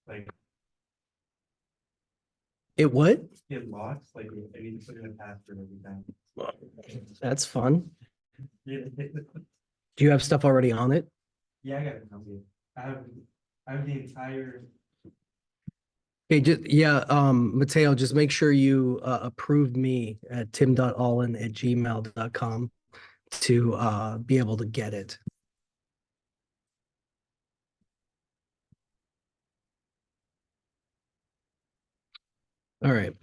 Like It what? it locks, like I need to put in a password every time. That's fun. Yeah, Do you have stuff already on it? yeah, I got it. I have the entire. Okay, just yeah, Mateo, just make sure you approve me at tim.allen@gmail.com to be able to get it. All right.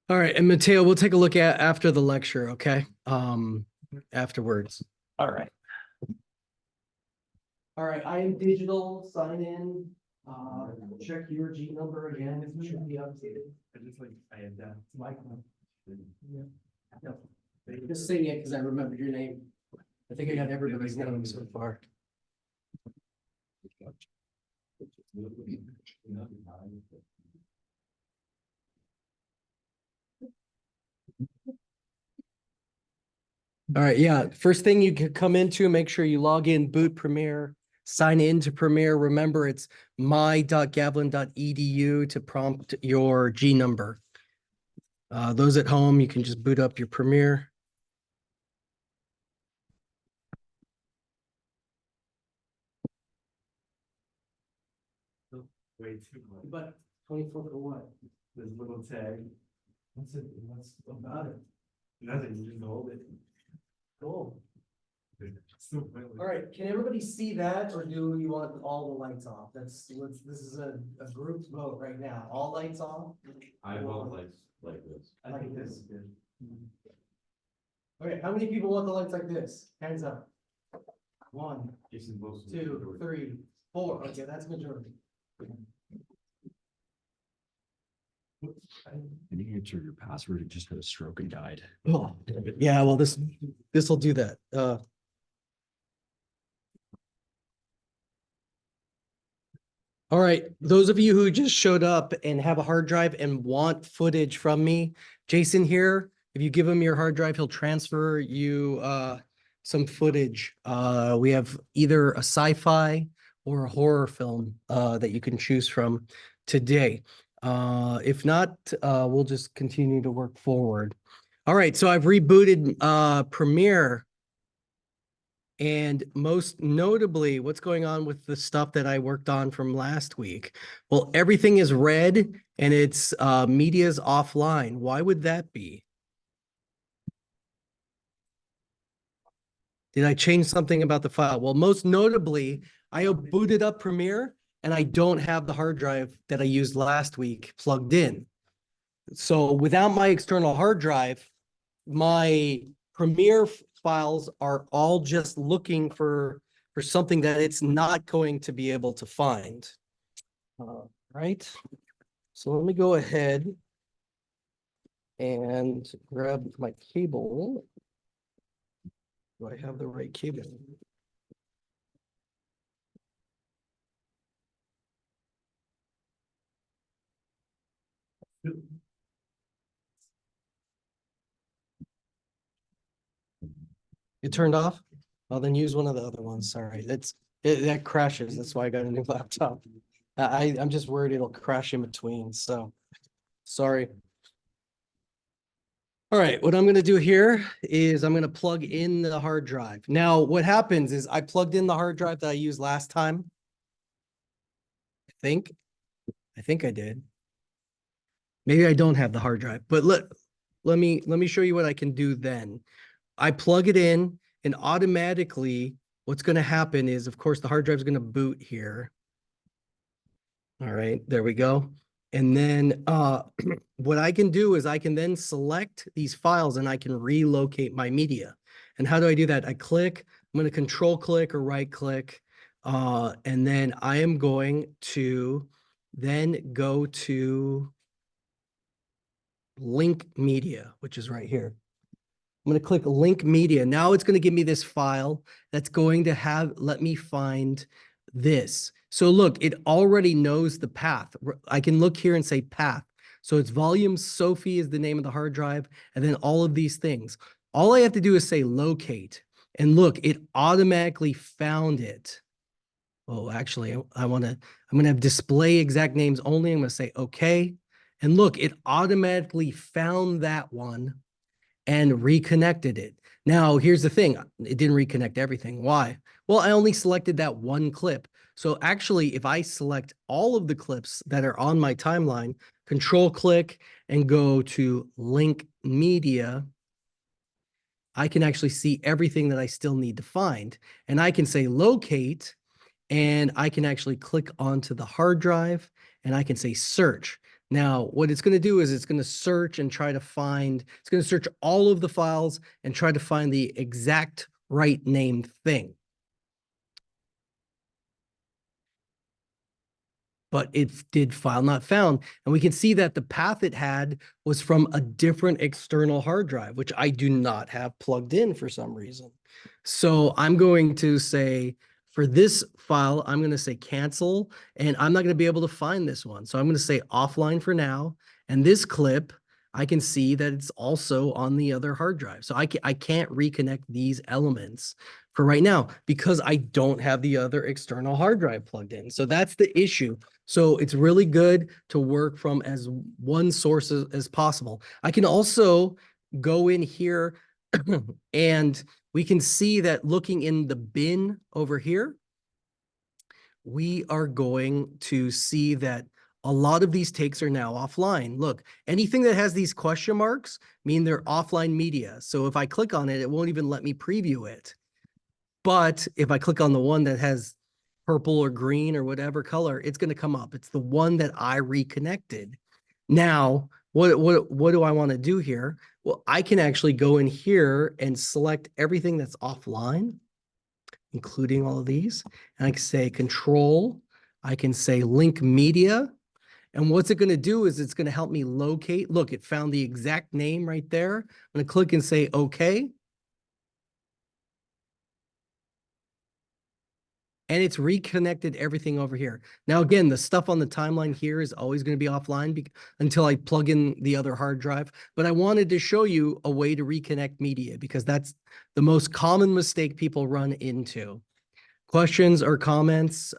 All right, and Mateo, we'll take a look at after the lecture, okay? Afterwards. All right. All right, I am digital, sign in, check your G number again, it should be updated. I had that. Michael. Just saying it because I remembered your name. I think I got everybody's name so far. All right, yeah. First thing you could come into, make sure you log in, boot Premiere, sign into Premiere. Remember, it's my.gavlin.edu to prompt your G number. Those at home, you can just boot up your Premiere. Way too much. But 24 for what? This little tag. What's it? What's about it? Nothing, you just hold it. Cool. So All right, can everybody see that, or do you want all the lights off? This is a group vote right now. All lights off? I vote like this. I think this is good. Okay, how many people want the lights like this? Hands up. 1, Jason Wilson. 2, 3, 4. Okay, that's majority. I didn't enter your password, it just had a stroke and died. Oh, yeah, well, this will do that. All right, those of you who just showed up and have a hard drive and want footage from me, Jason here, if you give him your hard drive, he'll transfer you some footage. We have either a sci-fi or a horror film that you can choose from today. If not, we'll just continue to work forward. All right, so I've rebooted Premiere. And most notably, what's going on with the stuff that I worked on from last week? Well, everything is red and it's media's offline. Why would that be? Did I change something about the file? Well, most notably, I booted up Premiere and I don't have the hard drive that I used last week plugged in. So without my external hard drive, my Premiere files are all just looking for something that it's not going to be able to find. Right? So let me go ahead and grab my cable. Do I have the right cable? It turned off? Well, then use one of the other ones. Sorry, that crashes. That's why I got a new laptop. I'm just worried it'll crash in between. So sorry. All right, what I'm going to do here is I'm going to plug in the hard drive. Now, what happens is I plugged in the hard drive that I used last time. I think I did. Maybe I don't have the hard drive, but let me show you what I can do then. I plug it in and automatically what's going to happen is, of course, the hard drive is going to boot here. All right, there we go. And then what I can do is I can then select these files and I can relocate my media. And how do I do that? I click, I'm going to control click or right click. And then I am going to then go to link media, which is right here. I'm going to click link media. Now it's going to give me this file that's going to let me find this. So look, it already knows the path. I can look here and say path. So it's volume Sophie is the name of the hard drive, and then all of these things. All I have to do is say locate. And look, it automatically found it. Oh, actually, I'm gonna have display exact names only. I'm gonna say okay. And look, it automatically found that one and reconnected it. Now, here's the thing. It didn't reconnect everything. Why? Well, I only selected that one clip. So actually, if I select all of the clips that are on my timeline, control click and go to link media, I can actually see everything that I still need to find. And I can say locate, and I can actually click onto the hard drive and I can say search. Now, what it's going to do is it's going to search and try to find, it's going to search all of the files and try to find the exact right named thing. But it did file not found. And we can see that the path it had was from a different external hard drive, which I do not have plugged in for some reason. So I'm going to say, for this file, I'm going to say cancel, and I'm not going to be able to find this one. So I'm going to say offline for now. And this clip, I can see that it's also on the other hard drive. So I can't reconnect these elements for right now because I don't have the other external hard drive plugged in. So that's the issue. So it's really good to work from as one source as possible. I can also go in here and we can see that looking in the bin over here, we are going to see that a lot of these takes are now offline. Look, anything that has these question marks mean they're offline media. So if I click on it, it won't even let me preview it. But if I click on the one that has purple or green or whatever color, it's going to come up. It's the one that I reconnected. Now, what do I want to do here? Well, I can actually go in here and select everything that's offline, including all of these. And I can say control. I can say link media. And what's it going to do is it's going to help me locate. Look, it found the exact name right there. I'm going to click and say okay. And it's reconnected everything over here. Now, again, the stuff on the timeline here is always going to be offline until I plug in the other hard drive. But I wanted to show you a way to reconnect media because that's the most common mistake people run into. Questions or comments?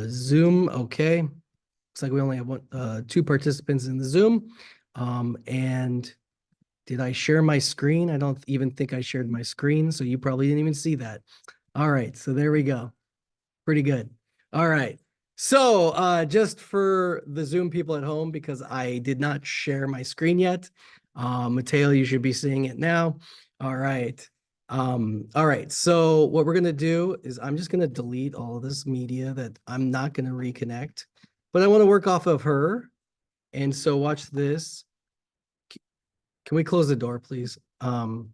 Zoom, okay. Looks like we only have two participants in the Zoom. And did I share my screen? I don't even think I shared my screen, so you probably didn't even see that. All right, so there we go. Pretty good. All right. So just for the Zoom people at home, because I did not share my screen yet, Mateo, you should be seeing it now. All right. All right. So what we're going to do is I'm just going to delete all of this media that I'm not going to reconnect, but I want to work off of her. And so watch this. Can we close the door, please? We're going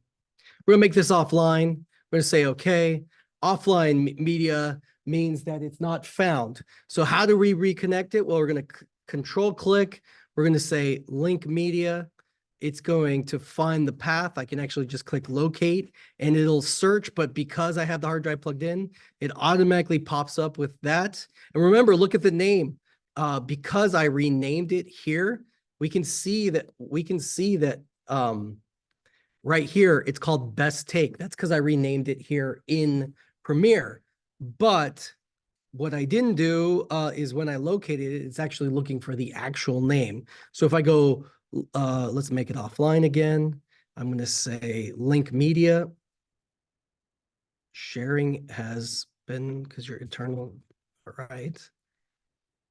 to make this offline. We're going to say, okay. Offline media means that it's not found. So how do we reconnect it? Well, we're going to control click. We're going to say link media. It's going to find the path. I can actually just click locate and it'll search. But because I have the hard drive plugged in, it automatically pops up with that. And remember, look at the name. Because I renamed it here, we can see that right here, it's called best take. That's because I renamed it here in Premiere. But what I didn't do is when I located it, it's actually looking for the actual name. So if I go, let's make it offline again. I'm going to say link media. Sharing has been, because you're internal. All right.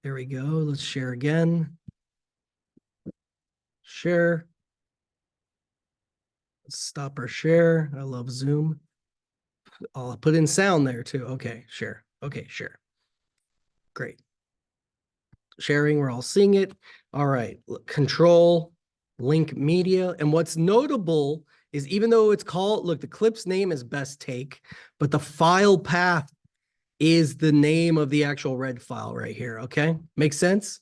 There we go. Let's share again. Share. Let's stop our share. I love Zoom. I'll put in sound there too. Okay, share. Okay, share. Great. Sharing, we're all seeing it. All right, control, link media. And what's notable is even though it's called, look, the clip's name is best take, but the file path is the name of the actual red file right here, okay? Makes sense?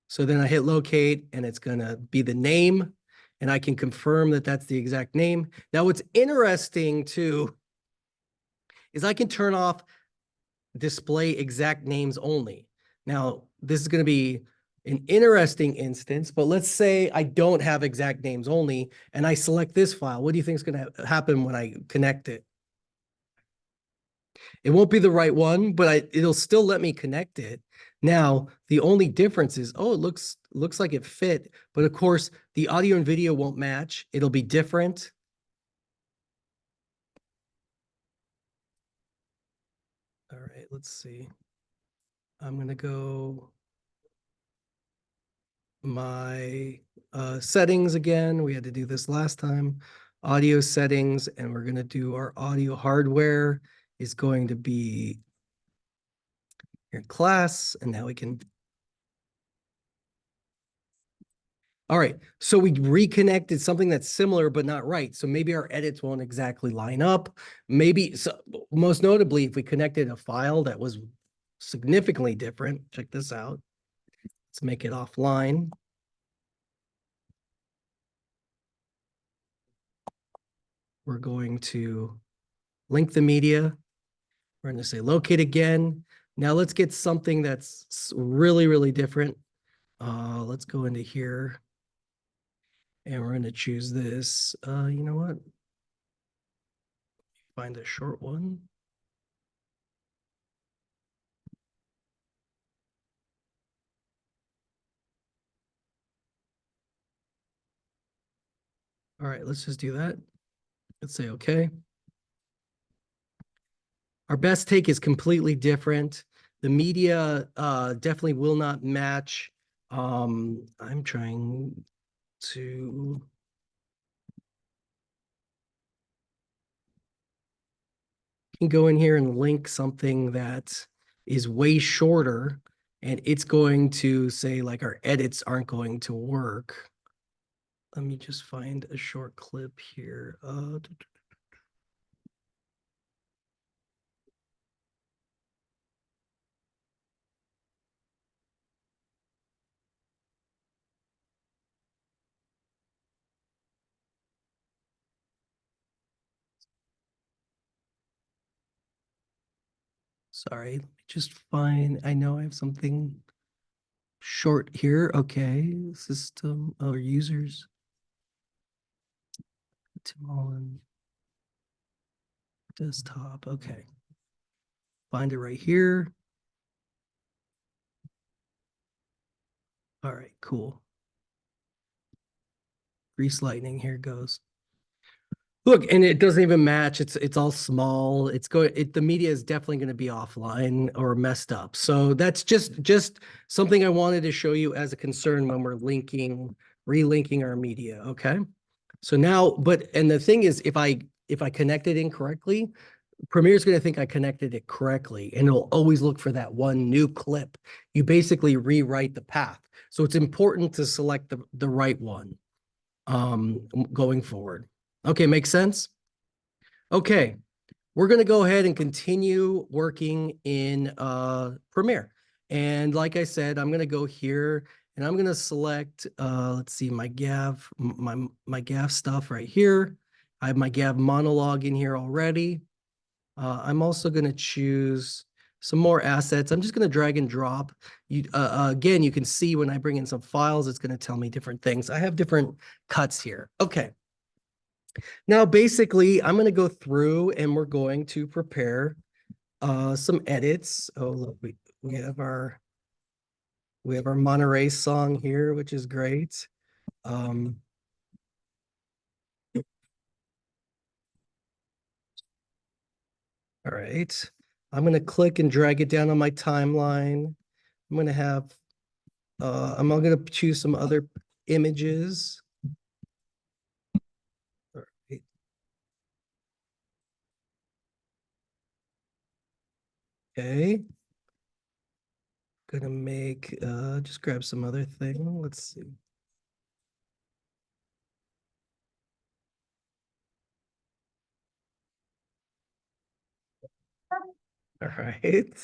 So then I hit locate and it's gonna be the name and I can confirm that that's the exact name. Now what's interesting too is I can turn off display exact names only. Now, this is going to be an interesting instance, but let's say I don't have exact names only and I select this file. What do you think is going to happen when I connect it? It won't be the right one, but it'll still let me connect it. Now, the only difference is, oh, it looks like it fit, but of course the audio and video won't match. It'll be different. All right, let's see. I'm gonna go my settings again. We had to do this last time. Audio settings, and we're gonna do our audio hardware is going to be your class, and now we can. All right, so we reconnected something that's similar but not right. So maybe our edits won't exactly line up. Maybe, so most notably, if we connected a file that was significantly different, check this out. Let's make it offline. We're going to link the media. We're going to say locate again. Now let's get something that's really, really different. Let's go into here. And we're going to choose this. You know what? Find a short one. All right, let's just do that. Let's say okay. Our best take is completely different. The media definitely will not match. I'm trying to. Can go in here and link something that is way shorter, and it's going to say like our edits aren't going to work. Let me just find a short clip here. Sorry, let me just find, I know I have something short here. Okay, system or users. Tim Holland. Desktop, okay. Find it right here. All right, cool. Grease lightning, here it goes. Look, and it doesn't even match. It's all small. The media is definitely going to be offline or messed up. So that's just something I wanted to show you as a concern when we're relinking our media. Okay. So now, and the thing is, if I connect it incorrectly, Premiere's going to think I connected it correctly, and it'll always look for that one new clip. You basically rewrite the path. So it's important to select the right one going forward. Okay, makes sense? Okay, we're going to go ahead and continue working in Premiere. And like I said, I'm going to go here and I'm going to select, let's see, my GAV, my GAV stuff right here. I have my GAV monologue in here already. I'm also going to choose some more assets. I'm just going to drag and drop. Again, you can see when I bring in some files, it's going to tell me different things. I have different cuts here. Okay. Now, basically, I'm going to go through and we're going to prepare some edits. Oh, look, we have our Monterey song here, which is great. All right. I'm going to click and drag it down on my timeline. I'm going to have, I'm going to choose some other images. All right. Okay. Gonna make, just grab some other thing. Let's see. All right.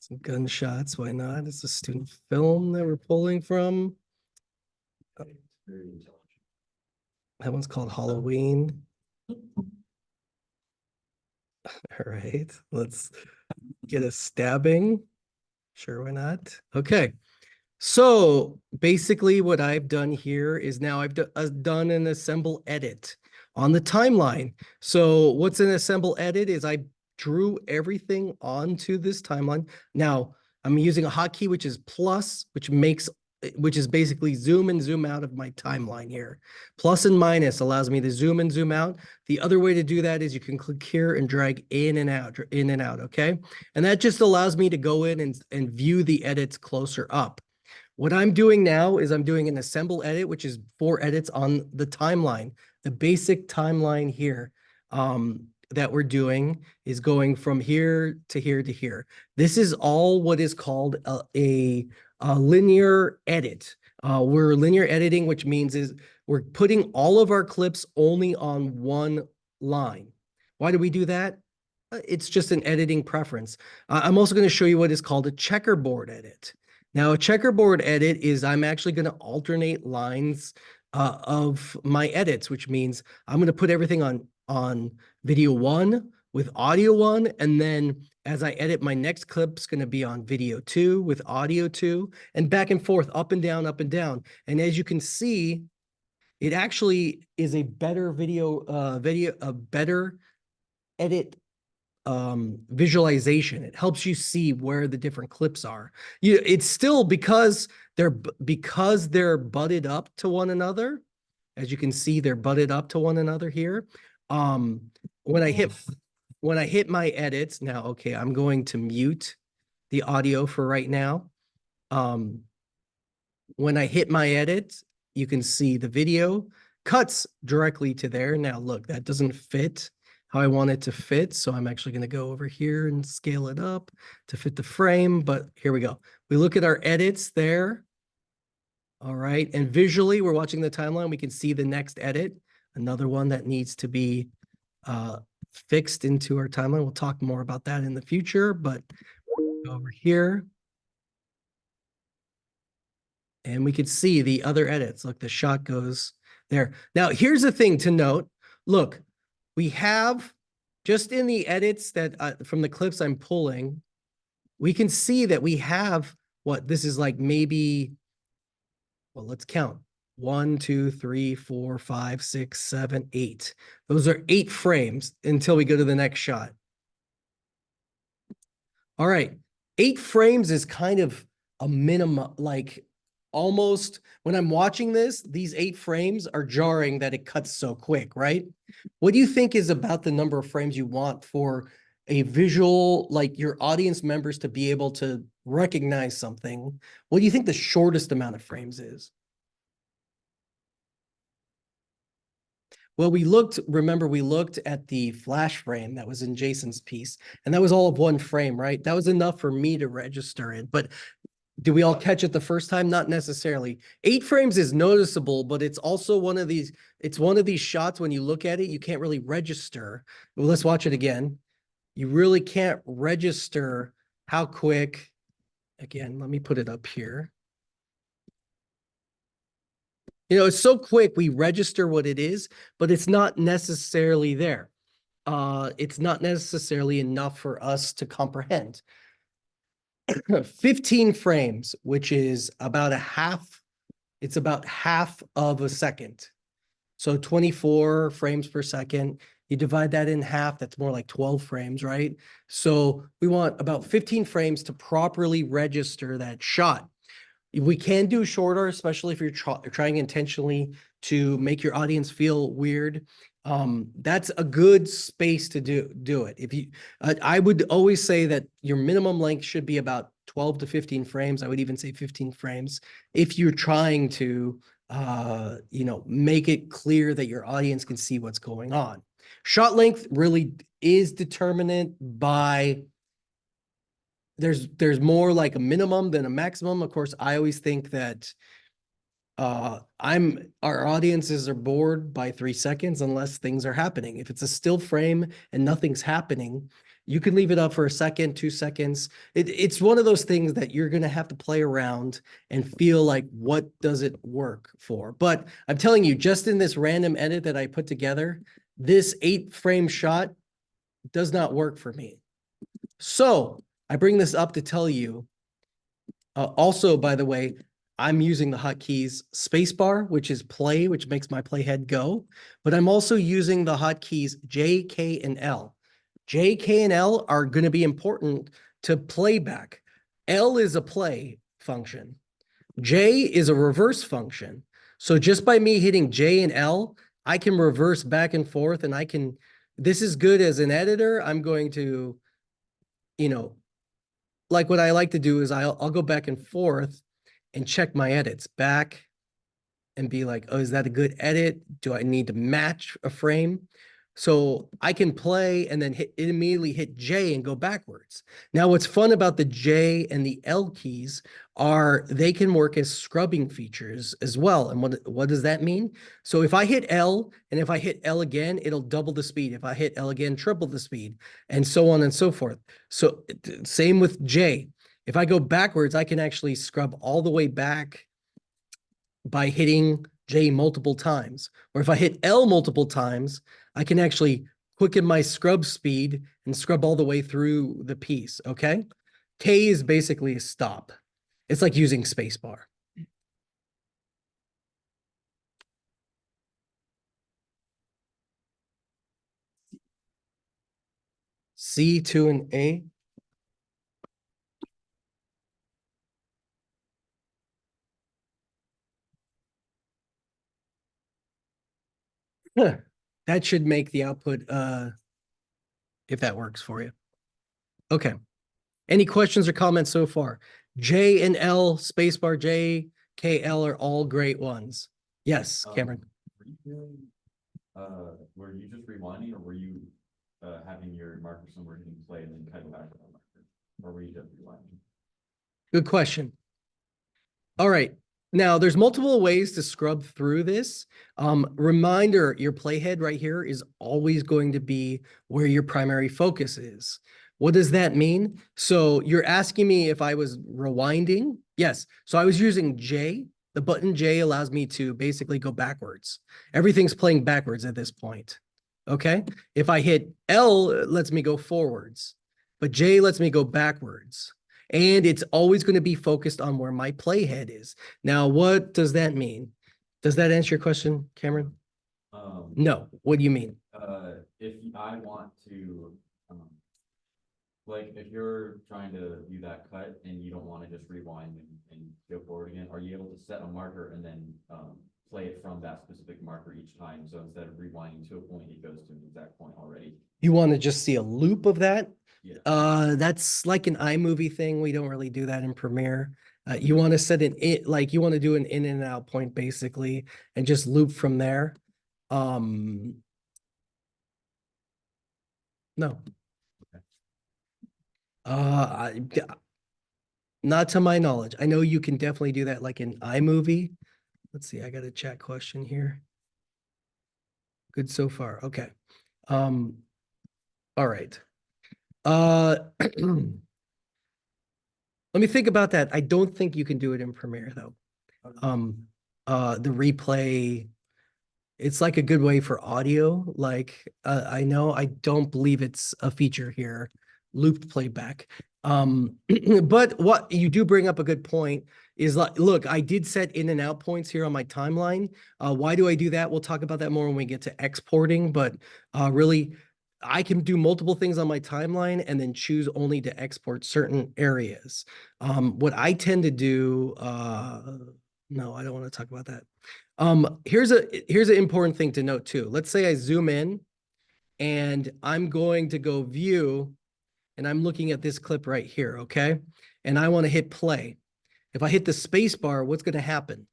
Some gunshots, why not? It's a student film that we're pulling from. That one's called Halloween. All right, let's get a stabbing. Sure, why not? Okay. So basically what I've done here is now I've done an assemble edit on the timeline. So what's an assemble edit is I drew everything onto this timeline. Now, I'm using a hotkey, which is plus, which is basically zoom and zoom out of my timeline here. Plus and minus allows me to zoom and zoom out. The other way to do that is you can click here and drag in and out, okay? And that just allows me to go in and view the edits closer up. What I'm doing now is I'm doing an assemble edit, which is 4 edits on the timeline. The basic timeline here that we're doing is going from here to here to here. This is all what is called a linear edit. We're linear editing, which means is we're putting all of our clips only on one line. Why do we do that? It's just an editing preference. I'm also going to show you what is called a checkerboard edit. Now, a checkerboard edit is I'm actually going to alternate lines of my edits, which means I'm going to put everything on video 1 with audio 1, and then as I edit, my next clip's going to be on video 2 with audio 2, and back and forth, up and down, up and down. And as you can see, it actually is a better a better edit visualization. It helps you see where the different clips are. It's still because they're butted up to one another. As you can see, they're butted up to one another here. When I hit my edits now, okay, I'm going to mute the audio for right now. When I hit my edit, you can see the video cuts directly to there. Now look, that doesn't fit how I want it to fit. So I'm actually going to go over here and scale it up to fit the frame. But here we go. We look at our edits there. All right. And visually, we're watching the timeline. We can see the next edit, another one that needs to be fixed into our timeline. We'll talk more about that in the future, but over here. And we could see the other edits. Look, the shot goes there. Now, here's the thing to note. Look, we have just in the edits that from the clips I'm pulling, we can see that we have what this is like maybe, well, let's count. 1, 2, 3, 4, 5, 6, 7, 8. Those are 8 frames until we go to the next shot. All right. 8 frames is kind of a minimum, like almost when I'm watching this, these 8 frames are jarring that it cuts so quick, right? What do you think is about the number of frames you want for a visual, like your audience members to be able to recognize something? What do you think the shortest amount of frames is? Well, remember, we looked at the flash frame that was in Jason's piece, and that was all of 1 frame, right? That was enough for me to register it. But do we all catch it the first time? Not necessarily. 8 frames is noticeable, but it's also one of these shots when you look at it, you can't really register. Well, let's watch it again. You really can't register how quick. Again, let me put it up here. You know, it's so quick, we register what it is, but it's not necessarily there. It's not necessarily enough for us to comprehend. 15 frames, which is about it's about half of a second. So 24 frames per second, you divide that in half, that's more like 12 frames, right? So we want about 15 frames to properly register that shot. We can do shorter, especially if you're trying intentionally to make your audience feel weird. That's a good space to do it. If you, I would always say that your minimum length should be about 12 to 15 frames. I would even say 15 frames if you're trying to, make it clear that your audience can see what's going on. Shot length really is determinant by. There's more like a minimum than a maximum. Of course, I always think that our audiences are bored by 3 seconds unless things are happening. If it's a still frame and nothing's happening, you can leave it up for a second, 2 seconds. It's one of those things that you're going to have to play around and feel like, what does it work for? But I'm telling you, just in this random edit that I put together, this 8 frame shot does not work for me. So I bring this up to tell you, also, by the way, I'm using the hotkeys spacebar, which is play, which makes my playhead go, but I'm also using the hotkeys J, K, and L. J, K, and L are going to be important to playback. L is a play function. J is a reverse function. So just by me hitting J and L, I can reverse back and forth and this is good as an editor. I'm going to, like what I like to do is I'll go back and forth and check my edits back and be like, oh, is that a good edit? Do I need to match a frame? So I can play and then immediately hit J and go backwards. Now, what's fun about the J and the L keys are they can work as scrubbing features as well. And what does that mean? So if I hit L and if I hit L again, it'll double the speed. If I hit L again, triple the speed, and so on and so forth. So same with J. If I go backwards, I can actually scrub all the way back by hitting J multiple times. Or if I hit L multiple times, I can actually quicken my scrub speed and scrub all the way through the piece, okay? K is basically a stop. It's like using spacebar. C, 2, and A. Huh. That should make the output, if that works for you. Okay. Any questions or comments so far? J and L, spacebar J, K, L are all great ones. Yes, Cameron. Were you doing, were you just rewinding or were you having your marker somewhere hitting play and then cutting back on the marker? Or were you just rewinding? Good question. All right. Now, there's multiple ways to scrub through this. Reminder, your playhead right here is always going to be where your primary focus is. What does that mean? So you're asking me if I was rewinding? Yes. So I was using J. The button J allows me to basically go backwards. Everything's playing backwards at this point. Okay. If I hit L, it lets me go forwards, but J lets me go backwards. And it's always going to be focused on where my playhead is. Now, what does that mean? Does that answer your question, Cameron? No. What do you mean? If I want to, like, if you're trying to do that cut and you don't want to just rewind and go forward again, are you able to set a marker and then play it from that specific marker each time? So instead of rewinding to a point, it goes to an exact point already. You want to just see a loop of that? Yeah. That's like an iMovie thing. We don't really do that in Premiere. You want to set like you want to do an in and out point basically, and just loop from there. No. Not to my knowledge. I know you can definitely do that like in iMovie. Let's see, I got a chat question here. Good so far. Okay. All right. Let me think about that. I don't think you can do it in Premiere though. The replay, it's like a good way for audio. Like, I don't believe it's a feature here, looped playback. But what you do bring up a good point is like, look, I did set in and out points here on my timeline. Why do I do that? We'll talk about that more when we get to exporting, but really, I can do multiple things on my timeline and then choose only to export certain areas. What I tend to do, no, I don't want to talk about that. Here's an important thing to note too. Let's say I zoom in and I'm going to go view and I'm looking at this clip right here, okay? And I want to hit play. If I hit the space bar, what's going to happen?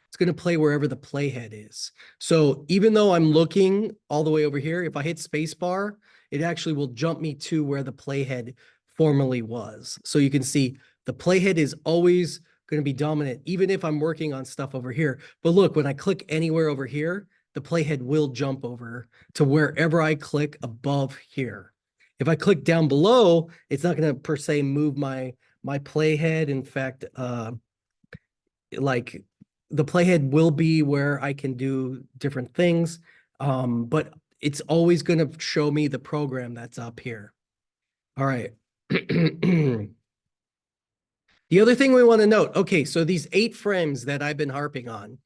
It's going to play wherever the playhead is. So even though I'm looking all the way over here, if I hit space bar, it actually will jump me to where the playhead formerly was. So you can see the playhead is always going to be dominant, even if I'm working on stuff over here. But look, when I click anywhere over here, the playhead will jump over to wherever I click above here. If I click down below, it's not going to per se move my playhead. In fact, like the playhead will be where I can do different things, but it's always going to show me the program that's up here. All right. The other thing we want to note, okay, so these 8 frames that I've been harping on,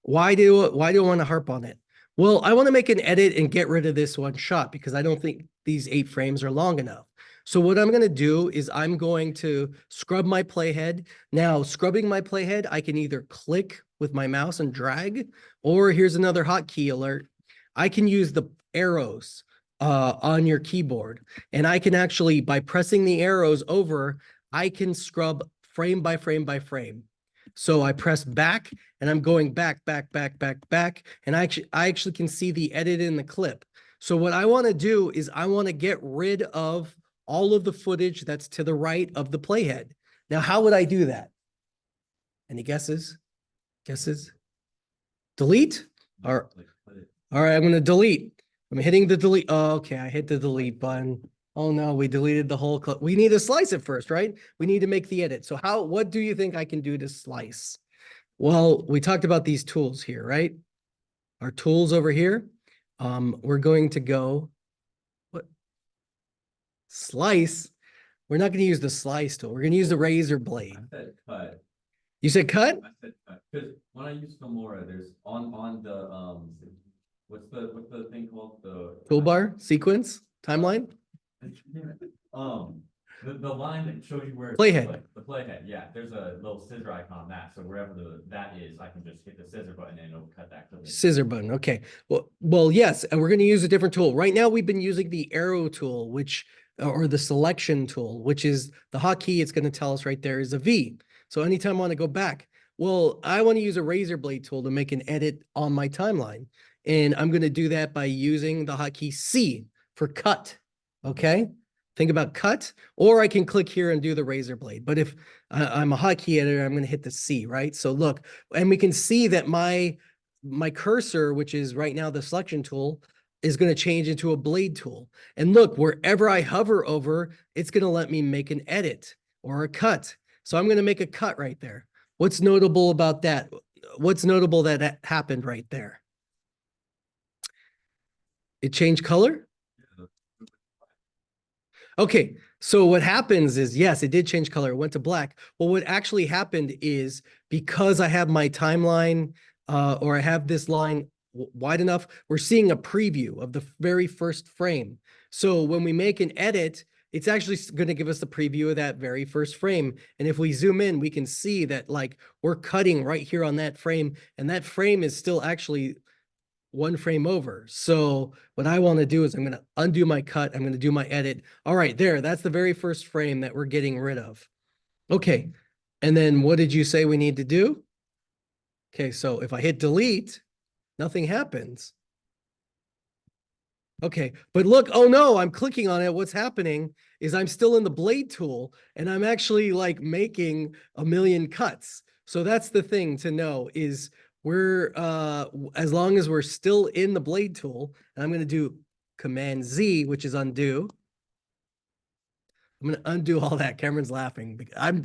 why do I want to harp on it? Well, I want to make an edit and get rid of this one shot because I don't think these 8 frames are long enough. So what I'm going to do is I'm going to scrub my playhead. Now, scrubbing my playhead, I can either click with my mouse and drag, or here's another hotkey alert. I can use the arrows on your keyboard, and I can actually, by pressing the arrows over, I can scrub frame by frame by frame. So I press back and I'm going back, and I actually can see the edit in the clip. So what I want to do is I want to get rid of all of the footage that's to the right of the playhead. Now, how would I do that? Any guesses? Guesses? Delete? Or, all right, I'm going to delete. I'm hitting the delete. Oh, okay, I hit the delete button. Oh no, we deleted the whole clip. We need to slice it first, right? We need to make the edit. So what do you think I can do to slice? Well, we talked about these tools here, right? Our tools over here. We're going to go, what? Slice. We're not going to use the slice tool. We're going to use the razor blade. I said cut. You said cut? I said cut. Because when I use Filmora, there's on the what's the thing called? The Toolbar, sequence, timeline? The line that shows you where it's Playhead. The playhead, yeah, there's a little scissor icon on that, so wherever that is, I can just hit the scissor button and it'll cut that clip. Scissor button. Okay. Well, yes, and we're going to use a different tool. Right now, we've been using the arrow tool, or the selection tool, which is the hotkey. It's going to tell us right there is a V. So anytime I want to go back, well, I want to use a razor blade tool to make an edit on my timeline. And I'm going to do that by using the hotkey C for cut. Okay. Think about cut, or I can click here and do the razor blade. But if I'm a hotkey editor, I'm going to hit the C, right? So look, and we can see that my cursor, which is right now the selection tool, is going to change into a blade tool. And look, wherever I hover over, it's going to let me make an edit or a cut. So I'm going to make a cut right there. What's notable about that? What's notable that happened right there? It changed color? Okay, so what happens is, yes, it did change color. It went to black. Well, what actually happened is because I have my timeline or I have this line wide enough, we're seeing a preview of the very first frame. So when we make an edit, it's actually going to give us the preview of that very first frame. And if we zoom in, we can see that like we're cutting right here on that frame, and that frame is still actually 1 frame over. So what I want to do is I'm going to undo my cut. I'm going to do my edit. All right, there, that's the very first frame that we're getting rid of. Okay. And then what did you say we need to do? Okay. So if I hit delete, nothing happens. Okay. But look, oh no, I'm clicking on it. What's happening is I'm still in the blade tool and I'm actually like making a million cuts. So that's the thing to know is we're, as long as we're still in the blade tool, and I'm going to do Command Z, which is undo. I'm going to undo all that. Cameron's laughing. I'm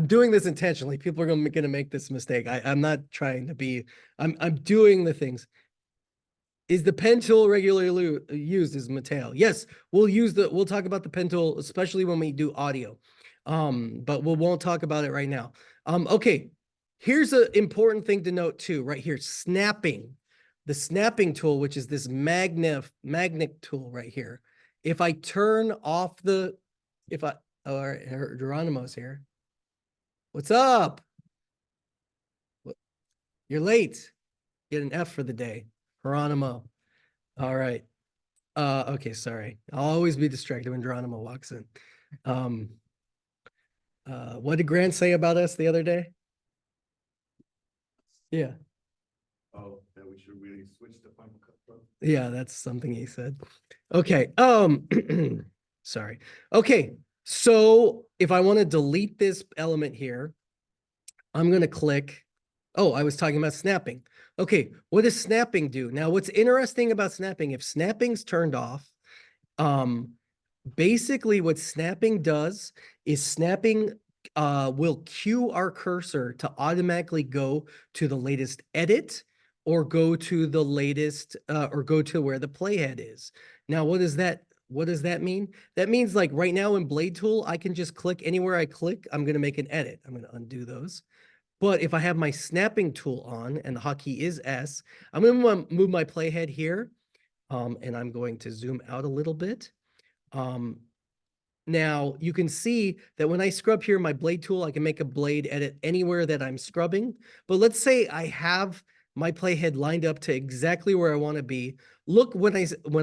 doing this intentionally. People are going to make this mistake. I'm not trying to be, I'm doing the things. Is the pen tool regularly used as Mateo? Yes, we'll talk about the pen tool, especially when we do audio. But we won't talk about it right now. Okay. Here's an important thing to note too, right here, snapping. The snapping tool, which is this magnet tool right here. If I turn off Geronimo's here. What's up? You're late. Get an F for the day. Geronimo. All right. Okay, sorry. I'll always be distracted when Geronimo walks in. What did Grant say about us the other day? Yeah. Oh, that we should really switch to Final Cut Pro. Yeah, that's something he said. Okay. Sorry. Okay. So if I want to delete this element here, I'm going to click. Oh, I was talking about snapping. Okay. What does snapping do? Now, what's interesting about snapping, if snapping's turned off, basically what snapping does is snapping will cue our cursor to automatically go to the latest edit or go to the latest or go to where the playhead is. Now, what does that mean? That means like right now in Blade Tool, I can just click anywhere I click. I'm going to make an edit. I'm going to undo those. But if I have my snapping tool on and the hotkey is S, I'm gonna move my playhead here. And I'm going to zoom out a little bit. Now you can see that when I scrub here, my blade tool, I can make a blade edit anywhere that I'm scrubbing. But let's say I have my playhead lined up to exactly where I want to be. Look, when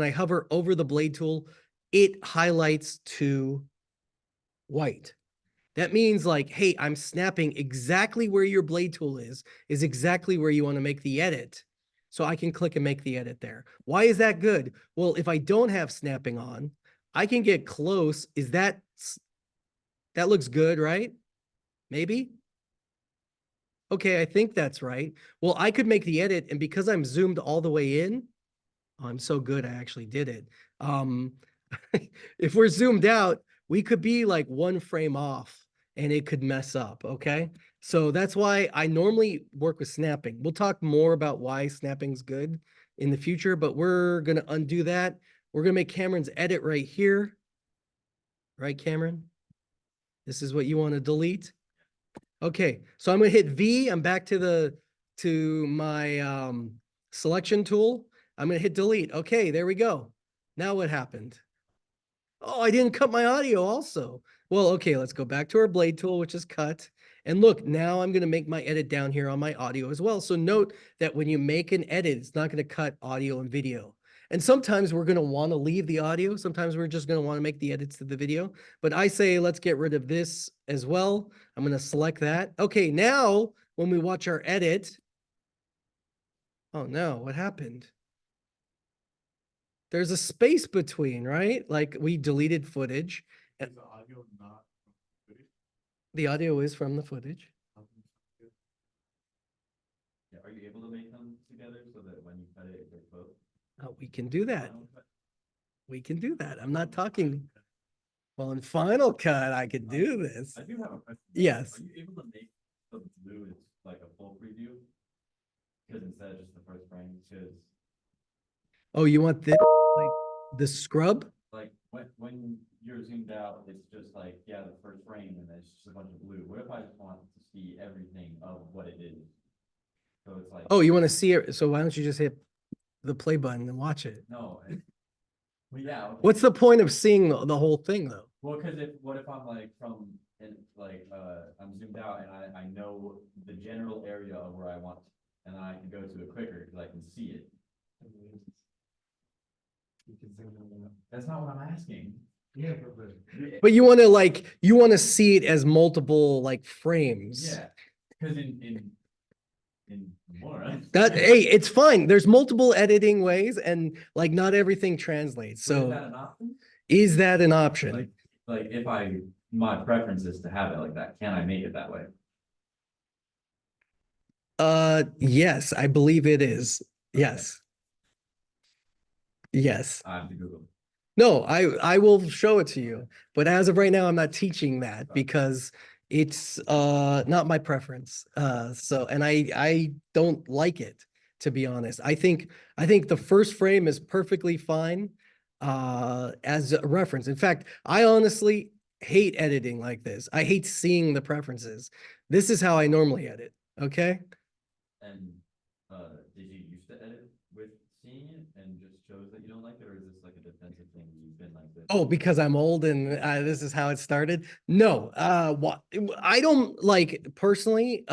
I hover over the blade tool, it highlights to white. That means like, hey, I'm snapping exactly where your blade tool is exactly where you want to make the edit. So I can click and make the edit there. Why is that good? Well, if I don't have snapping on, I can get close. That looks good, right? Maybe? Okay, I think that's right. Well, I could make the edit, and because I'm zoomed all the way in, oh, I'm so good, I actually did it. If we're zoomed out, we could be like one frame off and it could mess up, okay? So that's why I normally work with snapping. We'll talk more about why snapping's good in the future, but we're gonna undo that. We're gonna make Cameron's edit right here. Right, Cameron? This is what you want to delete? Okay, so I'm gonna hit V. I'm back to my selection tool. I'm gonna hit delete. Okay, there we go. Now what happened? Oh, I didn't cut my audio also. Well, okay, let's go back to our blade tool, which is cut. And look, now I'm gonna make my edit down here on my audio as well. So note that when you make an edit, it's not gonna cut audio and video. And sometimes we're gonna wanna leave the audio. Sometimes we're just gonna wanna make the edits to the video. But I say, let's get rid of this as well. I'm gonna select that. Okay, now when we watch our edit, oh no, what happened? There's a space between, right? Like we deleted footage. Is the audio not from footage? The audio is from the footage. Yeah, are you able to make them together so that when you cut it, they're both? We can do that. We can do that. I'm not talking. Well, in Final Cut, I could do this. I do have a question. Yes. Are you able to make the blue is like a full preview? Because instead of just the first frame, because Oh, you want this, like the scrub? like when you're zoomed out, it's just like, yeah, the first frame and it's just a bunch of blue. What if I just want to see everything of what it is? So it's like, Oh, you want to see it? So why don't you just hit the play button and watch it? no. Well, yeah. Okay. What's the point of seeing the whole thing though? Well, because what if I'm like and like I'm zoomed out and I know the general area of where I want, and then I can go to it quicker because I can see it. That's not what I'm asking. Yeah, But you want to see it as multiple like frames. Yeah, because in more. That, hey, it's fine. There's multiple editing ways and like not everything translates. So is that So an option? is that an option? Like if my preference is to have it like that, can I make it that way? Yes, I believe it is. Yes. Yes. I have to Google. No, I will show it to you. But as of right now, I'm not teaching that because it's not my preference. So and I don't like it, to be honest. I think the first frame is perfectly fine as a reference. In fact, I honestly hate editing like this. I hate seeing the preferences. This is how I normally edit. Okay. And did you used to edit with seeing it and just chose that you don't like it, or is this like a defensive thing you've been like this? Oh, because I'm old and this is how it started. No, what I don't like personally.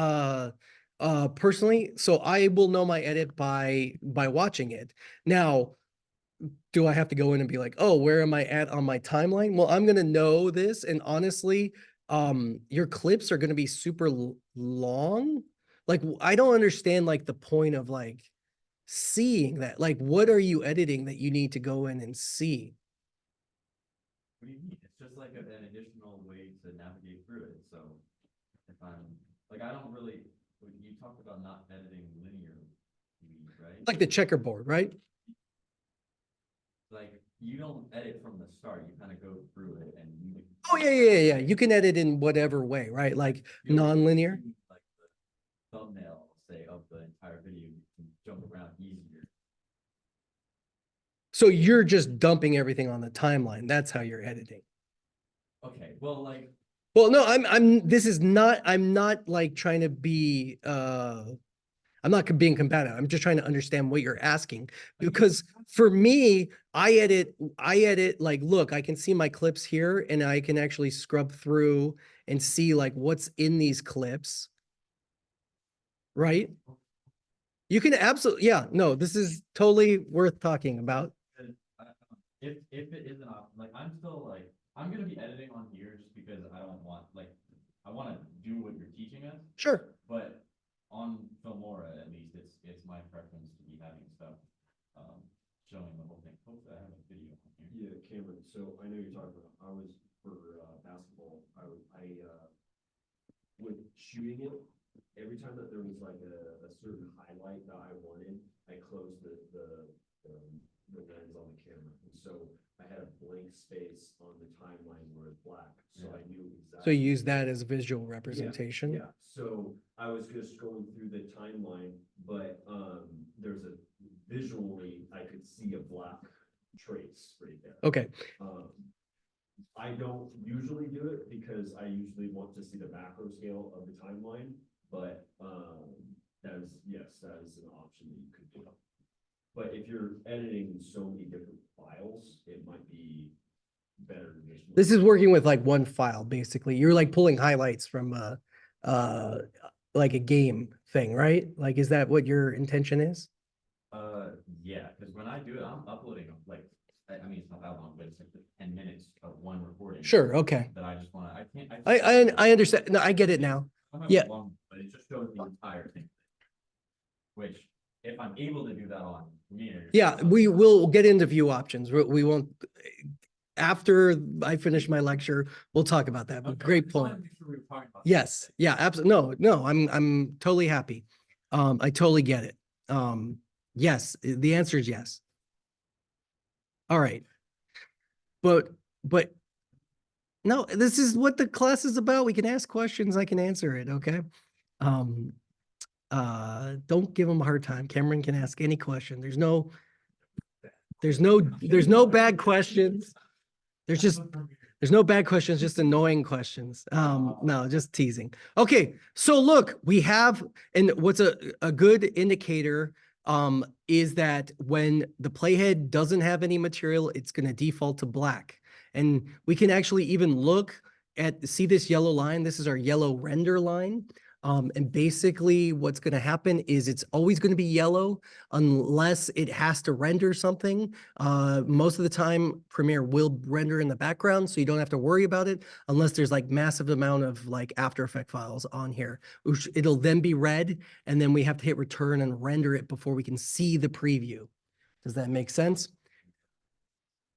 Personally, so I will know my edit by watching it. Now, do I have to go in and be like, oh, where am I at on my timeline? Well, I'm gonna know this, and honestly, your clips are gonna be super long. Like, I don't understand like the point of like seeing that. Like, what are you editing that you need to go in and see? What do you mean? It's just like an additional way to navigate through it. So if I'm like, I don't really, you talked about not editing linear, right? Like the checkerboard, right? Like you don't edit from the start. You kind of go through it and you. Oh yeah. You can edit in whatever way, right? Like you're able to non-linear. see, like the thumbnail, say, of the entire video, you can jump around easier. So you're just dumping everything on the timeline. That's how you're editing. Okay, well, like Well, no, I'm not like trying to be, I'm not being combative. I'm just trying to understand what you're asking. Because for me, I edit like, look, I can see my clips here and I can actually scrub through and see like what's in these clips. Right? You can absolutely, yeah, no, this is totally worth talking about. And, if it is an option, like, I'm still like, I'm gonna be editing on here just because I don't want, like, I wanna do what you're teaching us, Sure. but on Filmora, at least, it's my preference to be having stuff, showing the whole thing. Hopefully I have a video on here. Yeah, Cameron, so I know you're talking about, I was for basketball, with shooting it, every time that there was like a certain highlight that I wanted, I closed the lens on the camera. And so I had a blank space on the timeline where it's black, so I knew exactly. So you use that as visual representation. Yeah, so I was just going through the timeline, but there's a visually, I could see a black trace right there. Okay. I don't usually do it because I usually want to see the macro scale of the timeline, but that is, yes, that is an option that you could do. But if you're editing so many different files, it might be better to just. This is working with like one file, basically. You're like pulling highlights from like a game thing, right? Like, is that what your intention is? Yeah, because when I do it, I'm uploading, like, I mean, it's not that long, but it's like 10 minutes of one recording. Sure, okay. That I just wanna, I can't. I understand. No, I get it now. I don't have Yeah. a long, but it just shows the entire thing. Which, if I'm able to do that on Premiere. Yeah, we will get into view options. We won't, after I finish my lecture, we'll talk about that. But Okay, great just wanted point. to make sure we were talking about Yes, yeah, absolutely. No, I'm totally happy. I totally get it. Yes, the answer is yes. All right. But no, this is what the class is about. We can ask questions. I can answer it. Okay. Don't give them a hard time. Cameron can ask any question. There's no bad questions. There's no bad questions, just annoying questions. No, just teasing. Okay, so look, we have, and what's a good indicator is that when the playhead doesn't have any material, it's going to default to black. And we can actually even look at, see this yellow line? This is our yellow render line. And basically what's going to happen is it's always going to be yellow unless it has to render something. Most of the time Premiere will render in the background, so you don't have to worry about it unless there's like massive amount of like After Effects files on here, which it'll then be red, and then we have to hit return and render it before we can see the preview. Does that make sense?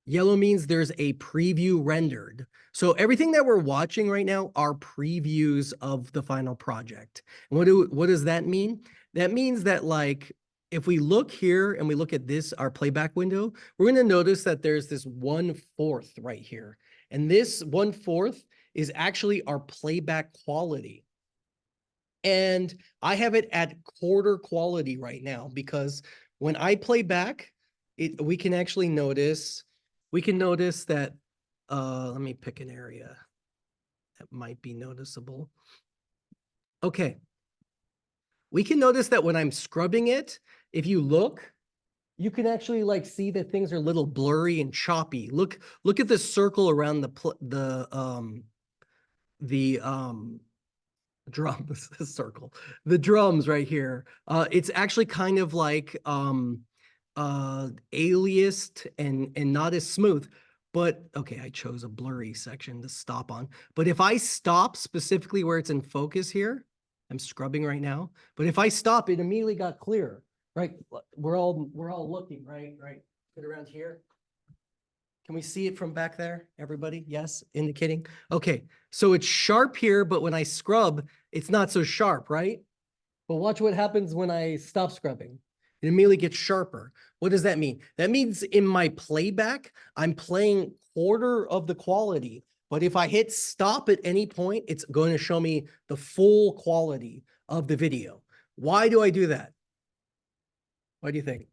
Yellow means there's a preview rendered. So everything that we're watching right now are previews of the final project. And what does that mean? That means that like, if we look here and we look at this, our playback window, we're going to notice that there's this 1/4 right here. And this 1/4 is actually our playback quality. And I have it at quarter quality right now because when I play back, we can actually notice, that, let me pick an area that might be noticeable. Okay. We can notice that when I'm scrubbing it, if you look, you can actually like see that things are a little blurry and choppy. Look at the circle around the drums, circle, the drums right here. It's actually kind of like aliased and not as smooth. But okay, I chose a blurry section to stop on. But if I stop specifically where it's in focus here, I'm scrubbing right now. But if I stop, it immediately got clear, right? We're all looking, right? Get around here. Can we see it from back there, everybody? Yes, indicating. Okay, so it's sharp here, but when I scrub, it's not so sharp, right? But watch what happens when I stop scrubbing. It immediately gets sharper. What does that mean? That means in my playback, I'm playing quarter of the quality. But if I hit stop at any point, it's going to show me the full quality of the video. Why do I do that? What do you think?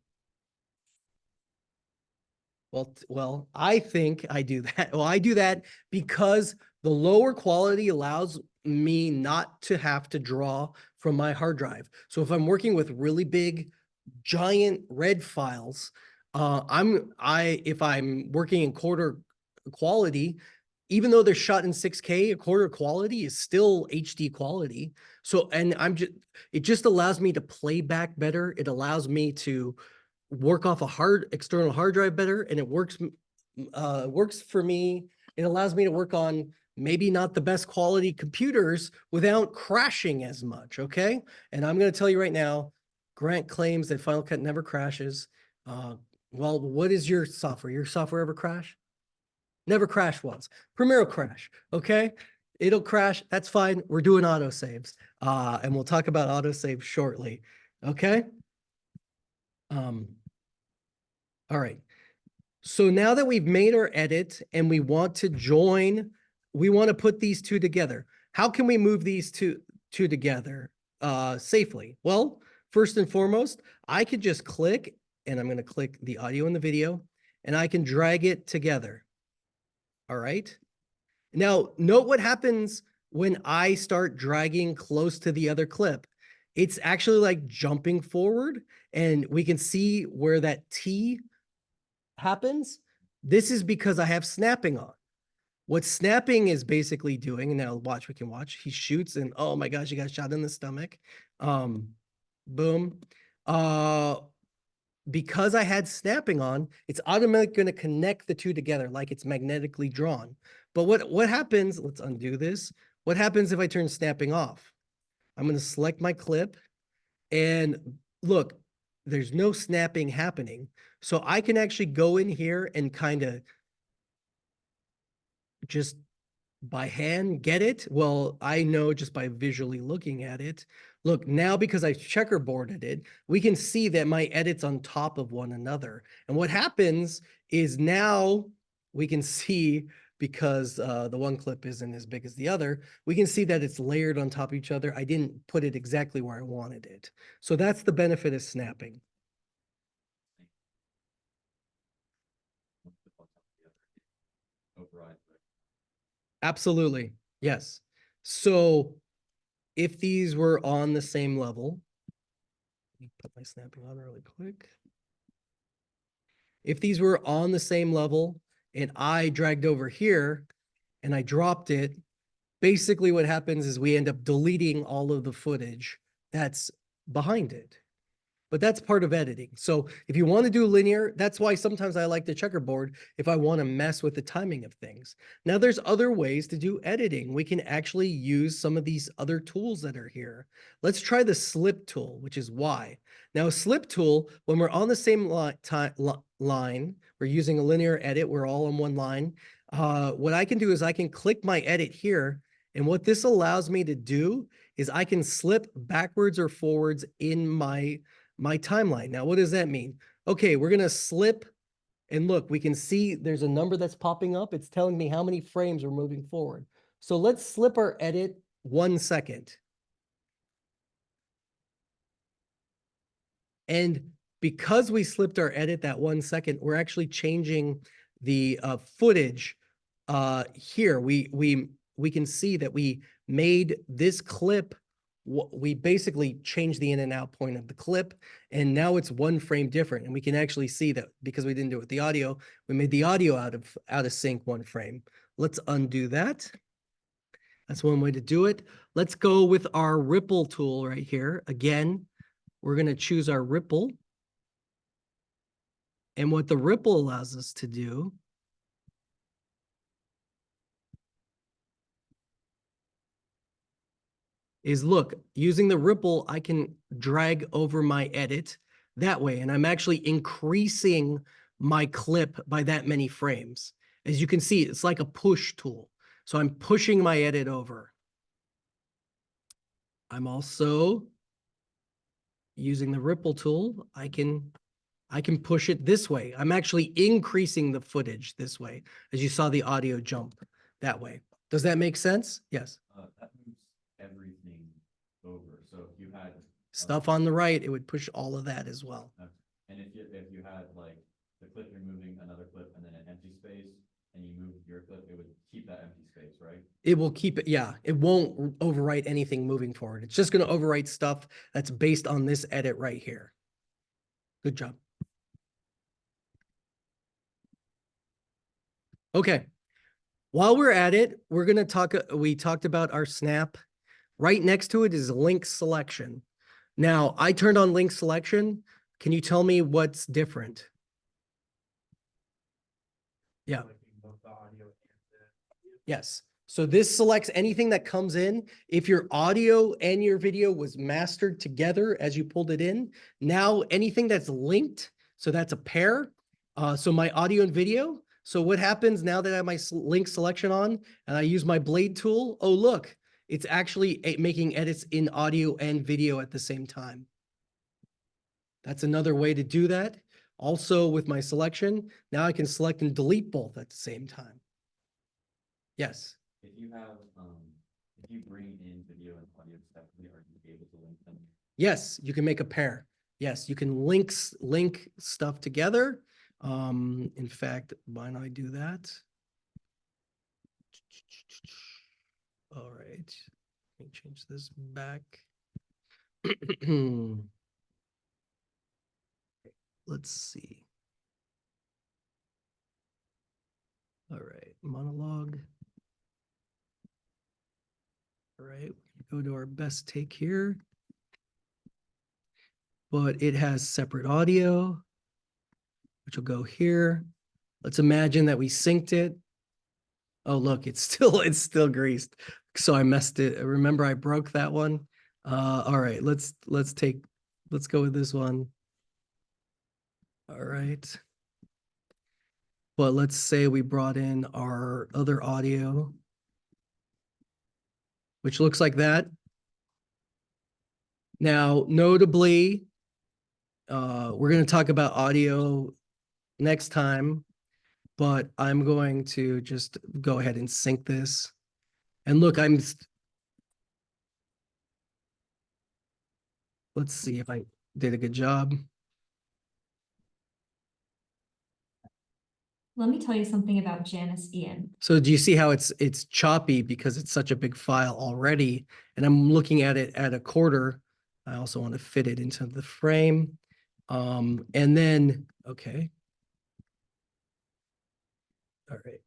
Well, I think I do that. Well, I do that because The lower quality allows me not to have to draw from my hard drive. So if I'm working with really big, giant red files, if I'm working in quarter quality, even though they're shot in 6K, a quarter quality is still HD quality. So, and it just allows me to play back better. It allows me to work off a external hard drive better, and it works for me. It allows me to work on maybe not the best quality computers without crashing as much, okay? And I'm gonna tell you right now, Grant claims that Final Cut never crashes. Well, what is your software? Your software ever crash? Never crashed once. Premiere will crash, okay? It'll crash, that's fine. We're doing autosaves. And we'll talk about autosave shortly, okay? All right. So now that we've made our edit and we want to we want to put these two together. How can we move these two together safely? Well, first and foremost, I could just click, and I'm going to click the audio and the video, and I can drag it together. All right. Now, note what happens when I start dragging close to the other clip. It's actually like jumping forward, and we can see where that T happens. This is because I have snapping on. What snapping is basically doing, and now watch, we can watch, he shoots and oh my gosh, he got shot in the stomach. Boom. Because I had snapping on, it's automatically going to connect the two together like it's magnetically drawn. But what happens, let's undo this. What happens if I turn snapping off? I'm going to select my clip, and look, there's no snapping happening. So I can actually go in here and kind of just by hand get it. Well, I know just by visually looking at it. Look, now because I checkerboarded it, we can see that my edit's on top of one another. And what happens is now we can see, because the one clip isn't as big as the other, we can see that it's layered on top of each other. I didn't put it exactly where I wanted it. So that's the benefit of snapping. Override. Absolutely. Yes. So if these were on the same level, let me put my snapping on really quick. If these were on the same level and I dragged over here and I dropped it, basically what happens is we end up deleting all of the footage that's behind it. But that's part of editing. So if you want to do linear, that's why sometimes I like the checkerboard if I want to mess with the timing of things. Now there's other ways to do editing. We can actually use some of these other tools that are here. Let's try the slip tool, which is Y. Now a slip tool, when we're on the same line, we're using a linear edit, we're all on one line. What I can do is I can click my edit here. And what this allows me to do is I can slip backwards or forwards in my timeline. Now, what does that mean? Okay, we're going to slip, and look, we can see there's a number that's popping up. It's telling me how many frames we're moving forward. So let's slip our edit 1 second. And because we slipped our edit that 1 second, we're actually changing the footage here. We can see that we made this clip, we basically changed the in and out point of the clip, and now it's 1 frame different. And we can actually see that because we didn't do it with the audio, we made the audio out of sync 1 frame. Let's undo that. That's one way to do it. Let's go with our ripple tool right here. Again, we're going to choose our ripple. And what the ripple allows us to do is, look, using the ripple, I can drag over my edit that way. And I'm actually increasing my clip by that many frames. As you can see, it's like a push tool. So I'm pushing my edit over. I'm also using the ripple tool. I can push it this way. I'm actually increasing the footage this way, as you saw the audio jump that way. Does that make sense? Yes. That moves everything over. So if you had Stuff on the right, it would push all of that as well. and if you had like the clip, you're moving another clip and then an empty space, and you move your clip, it would keep that empty space, right? It will keep it, yeah, it won't overwrite anything moving forward. It's just gonna overwrite stuff that's based on this edit right here. Good job. Okay. While we're at it, we're gonna talk, we talked about our snap. Right next to it is link selection. Now, I turned on link selection. Can you tell me what's different? Yeah. Like both the audio and Yes. So this selects anything that comes in. If your audio and your video was mastered together as you pulled it in, now anything that's linked, so that's a pair. So my audio and video. So what happens now that I have my link selection on and I use my blade tool? Oh, look, it's actually making edits in audio and video at the same time. That's another way to do that. Also with my selection, now I can select and delete both at the same time. Yes. If you have, if you bring in video and audio separately, are you able to link them? Yes, you can make a pair. Yes, you can link stuff together. In fact, why don't I do that? All right, let me change this back. Let's see. All right, monologue. All right, go to our best take here. But it has separate audio, which will go here. Let's imagine that we synced it. Oh, look, it's still greased. So I messed it. Remember, I broke that one. All right, let's go with this one. All right. But let's say we brought in our other audio, which looks like that. Now, notably, we're going to talk about audio next time, but I'm going to just go ahead and sync this. And look, let's see if I did a good job. Let me tell you something about Janice Ian. So do you see how it's choppy because it's such a big file already? And I'm looking at it at a quarter. I also want to fit it into the frame. And then, okay. All right.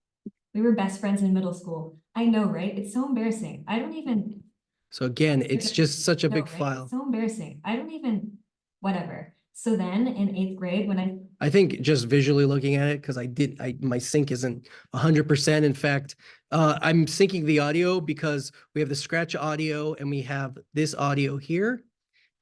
We were best friends in middle school. I know, right? It's so embarrassing. I don't even. So again, it's just such a know, big right? file. It's so embarrassing. I don't even, whatever. So then in 8th grade, when I think just visually looking at it, because my sync isn't 100%. In fact, I'm syncing the audio because we have the scratch audio and we have this audio here.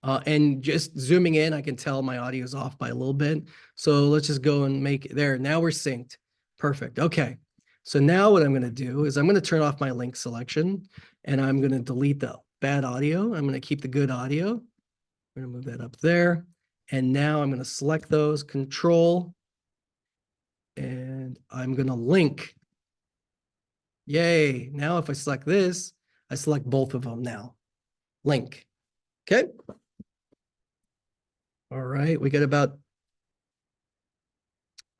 And just zooming in, I can tell my audio is off by a little bit. So let's just go and make it there. Now we're synced. Perfect. Okay. So now what I'm going to do is I'm going to turn off my link selection and I'm going to delete the bad audio. I'm going to keep the good audio. I'm going to move that up there. And now I'm going to select those, control, and I'm going to link. Yay. Now if I select this, I select both of them now. Link. Okay. All right. We got about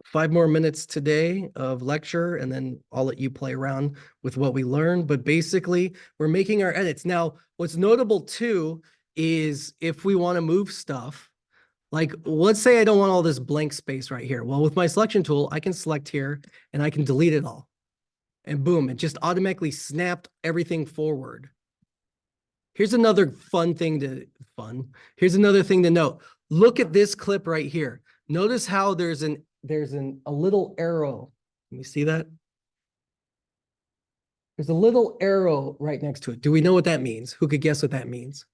5 more minutes today of lecture, and then I'll let you play around with what we learned. But basically, we're making our edits. Now, what's notable too is if we want to move stuff, like let's say I don't want all this blank space right here. Well, with my selection tool, I can select here and I can delete it all. And boom, it just automatically snapped everything forward. Here's another here's another thing to note. Look at this clip right here. Notice how there's a little arrow. Can you see that? There's a little arrow right next to it. Do we know what that means? Who could guess what that means?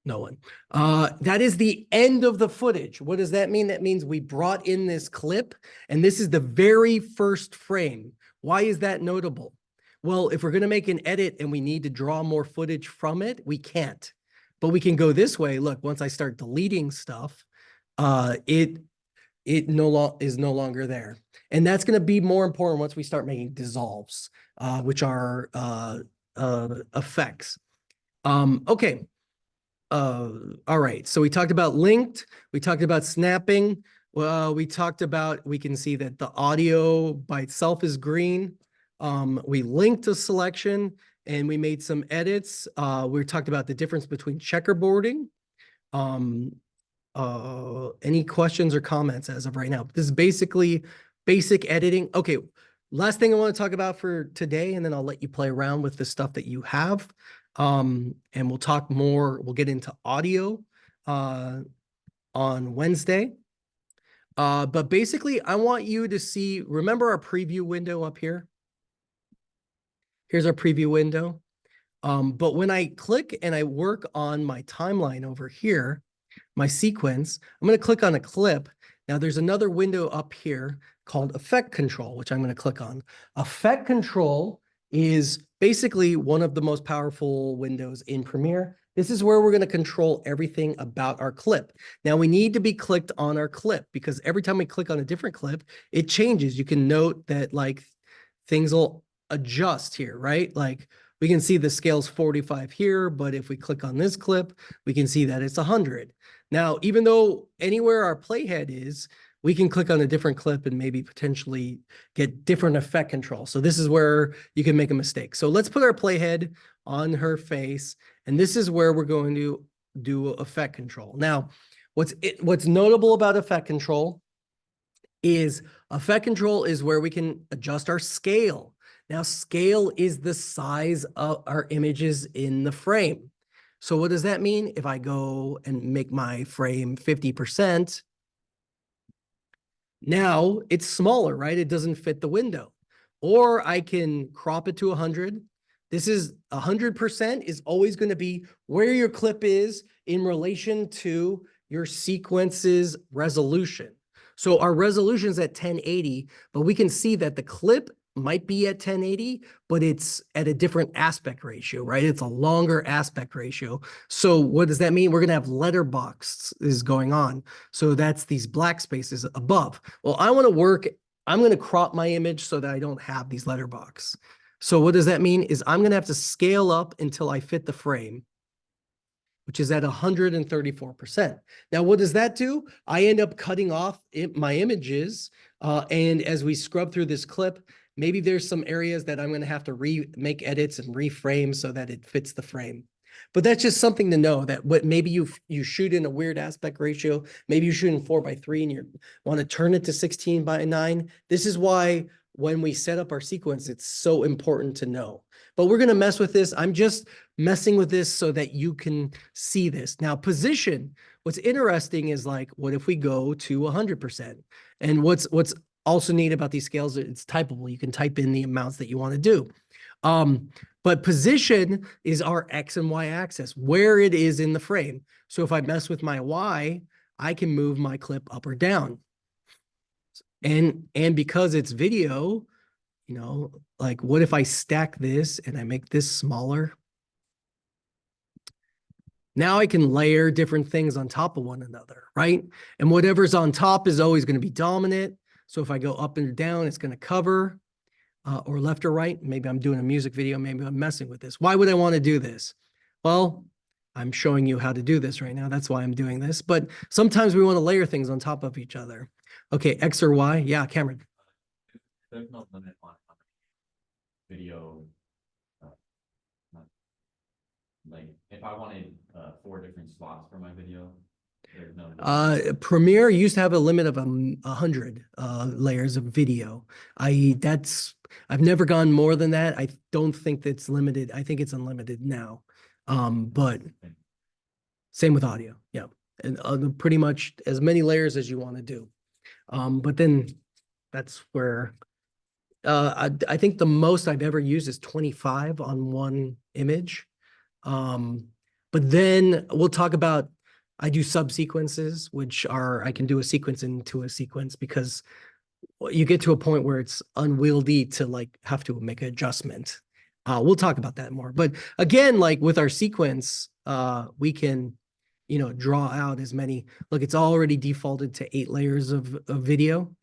No one. That is the end of the footage. What does that mean? That means we brought in this clip and this is the very first frame. Why is that notable? Well, if we're going to make an edit and we need to draw more footage from it, we can't. But we can go this way. Look, once I start deleting stuff, it is no longer there. And that's going to be more important once we start making dissolves, which are effects. Okay. All right. So we talked about linked. We talked about snapping. Well, we talked about, we can see that the audio by itself is green. We linked a selection and we made some edits. We talked about the difference between checkerboarding. Any questions or comments as of right now? This is basically basic editing. Okay, last thing I want to talk about for today, and then I'll let you play around with the stuff that you have. And we'll talk more, we'll get into audio on Wednesday. But basically, I want you to see, remember our preview window up here? Here's our preview window. But when I click and I work on my timeline over here, my sequence, I'm going to click on a clip. Now there's another window up here called Effect Control, which I'm going to click on. Effect Control is basically one of the most powerful windows in Premiere. This is where we're going to control everything about our clip. Now we need to be clicked on our clip because every time we click on a different clip, it changes. You can note that like things will adjust here, right? Like we can see the scale's 45 here, but if we click on this clip, we can see that it's 100. Now, even though anywhere our playhead is, we can click on a different clip and maybe potentially get different effect control. So this is where you can make a mistake. So let's put our playhead on her face, and this is where we're going to do effect control. Now, what's notable about effect control is where we can adjust our scale. Now, scale is the size of our images in the frame. So what does that mean? If I go and make my frame 50%, now it's smaller, right? It doesn't fit the window. Or I can crop it to 100. This is 100% is always going to be where your clip is in relation to your sequence's resolution. So our resolution is at 1080, but we can see that the clip might be at 1080, but it's at a different aspect ratio, right? It's a longer aspect ratio. So what does that mean? We're going to have letterbox is going on. So that's these black spaces above. Well, I'm going to crop my image so that I don't have these letterbox. So what does that mean is I'm going to have to scale up until I fit the frame, which is at 134%. Now, what does that do? I end up cutting off my images. And as we scrub through this clip, maybe there's some areas that I'm going to have to make edits and reframe so that it fits the frame. But that's just something to know that maybe you shoot in a weird aspect ratio, maybe you shoot in 4:3 and you want to turn it to 16:9. This is why when we set up our sequence, it's so important to know. But we're going to mess with this. I'm just messing with this so that you can see this. Now, position, what's interesting is like, what if we go to 100%? And what's also neat about these scales, it's typable. You can type in the amounts that you want to do. But position is our X and Y axis, where it is in the frame. So if I mess with my Y, I can move my clip up or down. And because it's video, you know, like what if I stack this and I make this smaller? Now I can layer different things on top of one another, right? And whatever's on top is always going to be dominant. So if I go up and down, it's going to cover, or left or right. Maybe I'm doing a music video. Maybe I'm messing with this. Why would I want to do this? Well, I'm showing you how to do this right now. That's why I'm doing this. But sometimes we want to layer things on top of each other. Okay, X or Y. Yeah, Cameron. There's no limit on how many video. Like if I wanted 4 different slots for my video, there's no limit. Premiere used to have a limit of 100 layers of video. I've never gone more than that. I don't think that's limited. I think it's unlimited now. But same with audio. Yeah. And pretty much as many layers as you want to do. But then that's where I think the most I've ever used is 25 on one image. But then we'll talk about, I do subsequences, which are, I can do a sequence into a sequence because you get to a point where it's unwieldy to like have to make an adjustment. We'll talk about that more. But again, like with our sequence, we can, you know, draw out as many, look, it's already defaulted to 8 layers of video.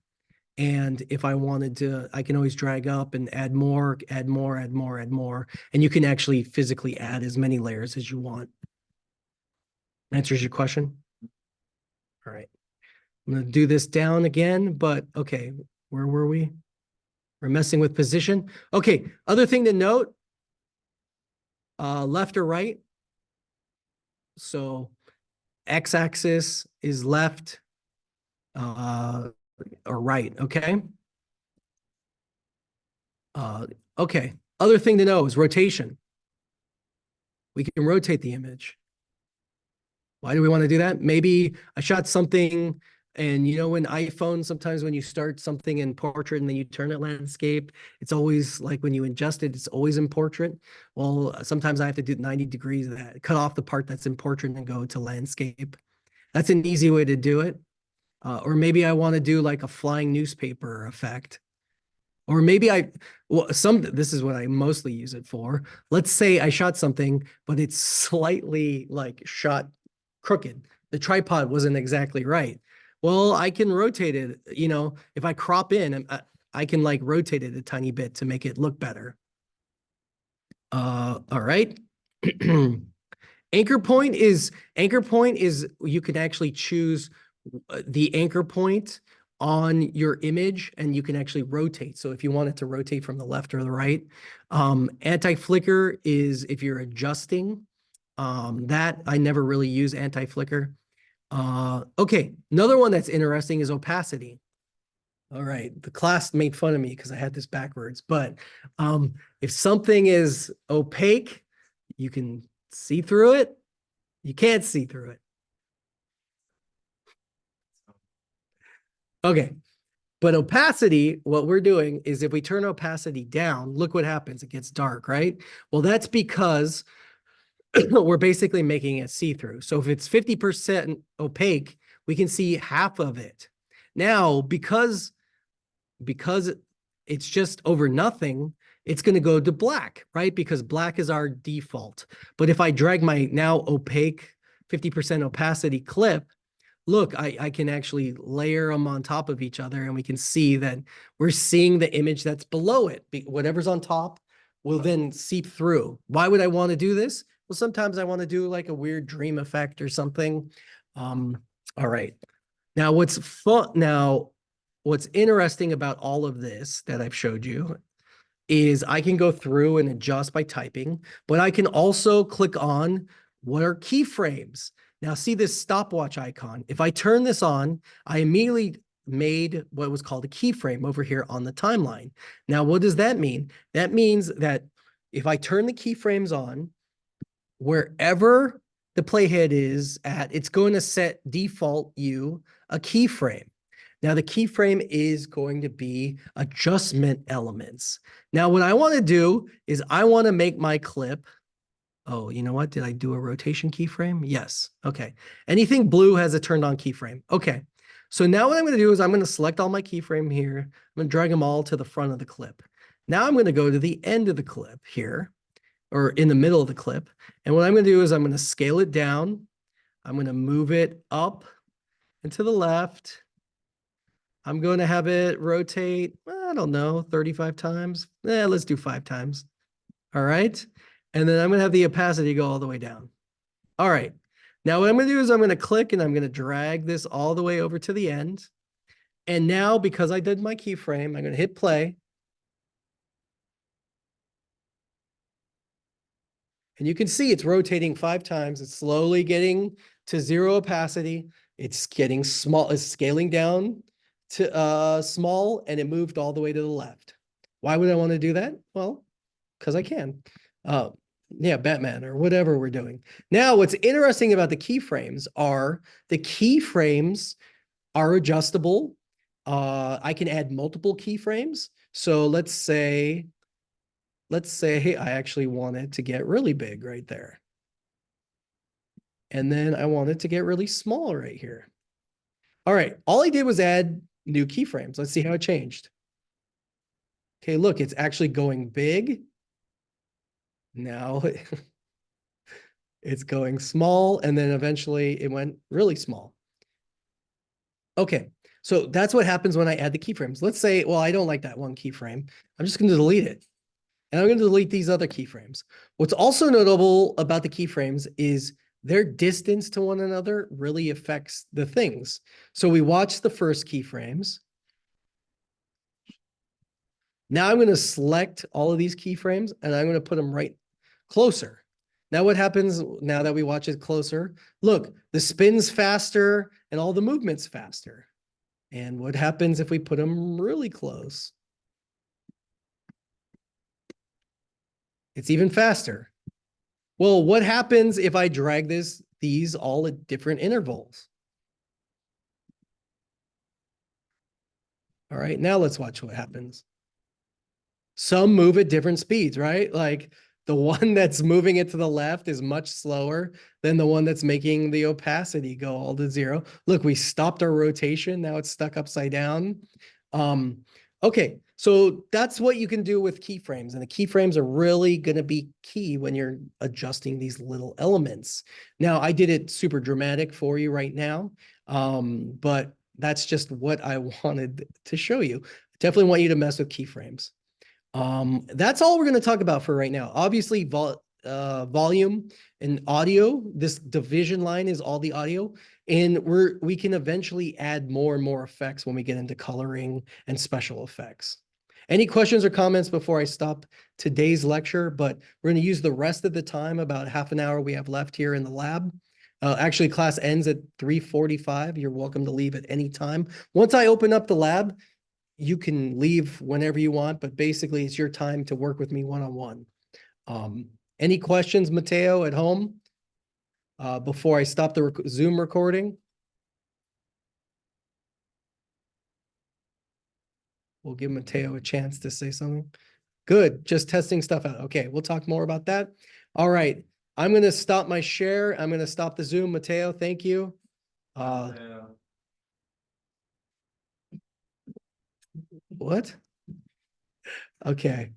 And if I wanted to, I can always drag up and add more, add more, add more, add more. And you can actually physically add as many layers as you want. Answers your question? All right. I'm gonna do this down again, but okay, where were we? We're messing with position. Okay, other thing to note, left or right. So x-axis is left, or right, okay? Okay, other thing to know is rotation. We can rotate the image. Why do we want to do that? Maybe I shot something and you know, in iPhone, sometimes when you start something in portrait and then you turn it landscape, it's always like when you adjust it, it's always in portrait. Well, sometimes I have to do 90 degrees of that, cut off the part that's in portrait and go to landscape. That's an easy way to do it. Or maybe I want to do like a flying newspaper effect. Or maybe this is what I mostly use it for. Let's say I shot something, but it's slightly like shot crooked. The tripod wasn't exactly right. Well, I can rotate it, you know, if I crop in, I can like rotate it a tiny bit to make it look better. All right. Anchor point is you can actually choose the anchor point on your image and you can actually rotate. So if you want it to rotate from the left or the right, anti-flicker is if you're adjusting, that I never really use anti-flicker. Okay, another one that's interesting is opacity. All right, the class made fun of me because I had this backwards, but if something is opaque, you can see through it. You can't see through it. Okay, but opacity, what we're doing is if we turn opacity down, look what happens. It gets dark, right? Well, that's because we're basically making it see-through. So if it's 50% opaque, we can see half of it. Now, because it's just over nothing, it's going to go to black, right? Because black is our default. But if I drag my now opaque 50% opacity clip, look, I can actually layer them on top of each other and we can see that we're seeing the image that's below it. Whatever's on top will then seep through. Why would I want to do this? Well, sometimes I want to do like a weird dream effect or something. All right. Now what's interesting about all of this that I've showed you is I can go through and adjust by typing, but I can also click on what are keyframes. Now see this stopwatch icon. If I turn this on, I immediately made what was called a keyframe over here on the timeline. Now, what does that mean? That means that if I turn the keyframes on, wherever the playhead is at, it's going to set default you a keyframe. Now the keyframe is going to be adjustment elements. Now what I want to do is I want to make my clip. Oh, you know what? Did I do a rotation keyframe? Yes. Okay. Anything blue has a turned on keyframe. Okay. So now what I'm going to do is I'm going to select all my keyframe here. I'm going to drag them all to the front of the clip. Now I'm going to go to the end of the clip here, or in the middle of the clip. And what I'm going to do is I'm going to scale it down. I'm going to move it up and to the left. I'm going to have it rotate, I don't know, 35 times. Let's do 5 times. All right. And then I'm going to have the opacity go all the way down. All right. Now what I'm going to do is I'm going to click and I'm going to drag this all the way over to the end. And now because I did my keyframe, I'm going to hit play. And you can see it's rotating 5 times. It's slowly getting to 0 opacity. It's getting small. It's scaling down to small, and it moved all the way to the left. Why would I want to do that? Well, because I can. Yeah, Batman or whatever we're doing. Now, what's interesting about the keyframes are adjustable. I can add multiple keyframes. So let's say I actually want it to get really big right there. And then I want it to get really small right here. All right, all I did was add new keyframes. Let's see how it changed. Okay, look, it's actually going big. Now it's going small, and then eventually it went really small. Okay, so that's what happens when I add the keyframes. Let's say, well, I don't like that one keyframe. I'm just going to delete it. And I'm going to delete these other keyframes. What's also notable about the keyframes is their distance to one another really affects the things. So we watch the first keyframes. Now I'm going to select all of these keyframes and I'm going to put them right closer. Now what happens now that we watch it closer? Look, the spin's faster and all the movement's faster. And what happens if we put them really close? It's even faster. Well, what happens if I drag these all at different intervals? All right, now let's watch what happens. Some move at different speeds, right? Like the one that's moving it to the left is much slower than the one that's making the opacity go all to 0. Look, we stopped our rotation. Now it's stuck upside down. Okay, so that's what you can do with keyframes. And the keyframes are really going to be key when you're adjusting these little elements. Now, I did it super dramatic for you right now, but that's just what I wanted to show you. Definitely want you to mess with keyframes. That's all we're going to talk about for right now. Obviously, volume and audio, this division line is all the audio, and we can eventually add more and more effects when we get into coloring and special effects. Any questions or comments before I stop today's lecture? But we're going to use the rest of the time, about half an hour we have left here in the lab. Actually, class ends at 3:45. You're welcome to leave at any time. Once I open up the lab, you can leave whenever you want, but basically it's your time to work with me one-on-one. Any questions, Mateo, at home? Before I stop the Zoom recording? We'll give Mateo a chance to say something. Good, just testing stuff out. Okay, we'll talk more about that. All right, I'm gonna stop my share. I'm gonna stop the Zoom. Mateo, thank you. What? Okay.